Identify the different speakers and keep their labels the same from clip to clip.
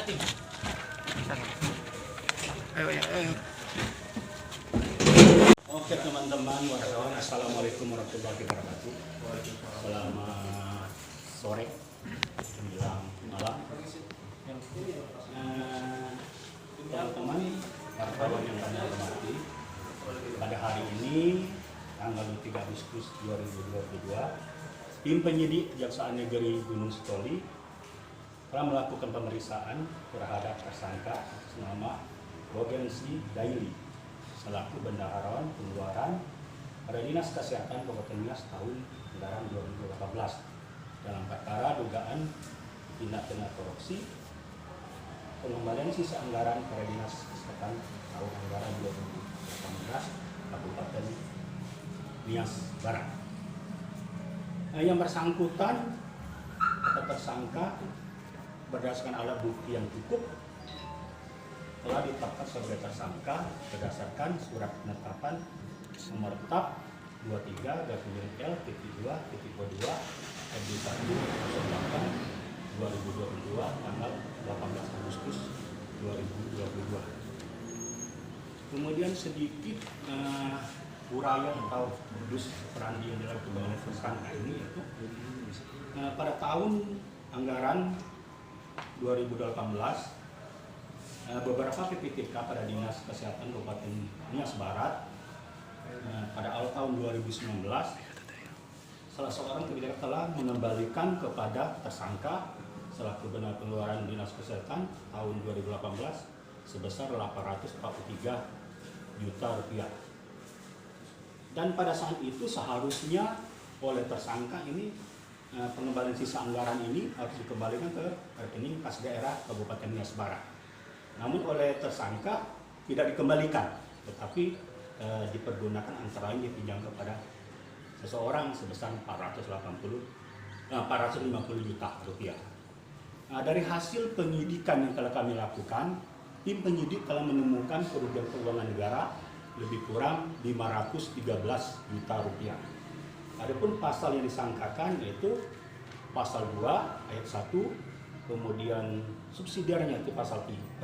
Speaker 1: tim.
Speaker 2: Ayo, ayo.
Speaker 3: Oke teman-teman wartawan, assalamualaikum warahmatullahi wabarakatuh. Selamat sore menjelang malam. Teman-teman wartawan yang kami hormati, pada hari ini tanggal 3 Agustus 2022, tim penyidik Kejaksaan Negeri Gunung Sitoli telah melakukan pemeriksaan terhadap tersangka atas nama Rogensi Daily selaku bendaharawan pengeluaran pada Dinas Kesehatan Kabupaten Nias tahun anggaran 2018 dalam perkara dugaan tindak pidana korupsi pengembalian sisa anggaran pada Dinas Kesehatan tahun anggaran 2018 Kabupaten Nias Barat. Yang bersangkutan atau tersangka berdasarkan alat bukti yang cukup telah ditetapkan sebagai tersangka berdasarkan surat penetapan nomor tetap 23-L-2-22 MD1-08-2022 tanggal 18 Agustus 2022. Kemudian sedikit uraian atau modus operandi yang dilakukan oleh tersangka ini yaitu pada tahun anggaran 2018 beberapa PPTK pada Dinas Kesehatan Kabupaten Nias Barat pada awal tahun 2019 salah seorang kebijakan telah mengembalikan kepada tersangka selaku benar pengeluaran Dinas Kesehatan tahun 2018 sebesar 843 juta rupiah. Dan pada saat itu seharusnya oleh tersangka ini pengembalian sisa anggaran ini harus dikembalikan ke rekening kas daerah Kabupaten Nias Barat. Namun oleh tersangka tidak dikembalikan, tetapi dipergunakan antara lain dipinjam kepada seseorang sebesar 450 juta rupiah. Dari hasil penyidikan yang telah kami lakukan, tim penyidik telah menemukan kerugian keuangan negara lebih kurang 513 juta rupiah. Adapun pasal yang disangkakan yaitu pasal 2 ayat 1, kemudian subsidiarnya itu pasal 8,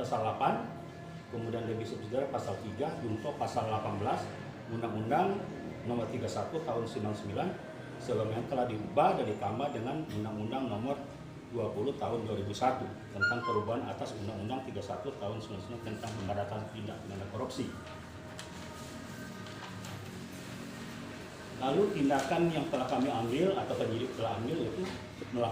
Speaker 3: kemudian lebih subsidiar pasal 3, junto pasal 18 Undang-Undang Nomor 31 Tahun 99 sebagaimana telah diubah dan ditambah dengan Undang-Undang Nomor 20 Tahun 2001 tentang perubahan atas Undang-Undang 31 Tahun 99 tentang pemberantasan tindak pidana korupsi. Lalu tindakan yang telah kami ambil atau penyidik telah ambil yaitu melakukan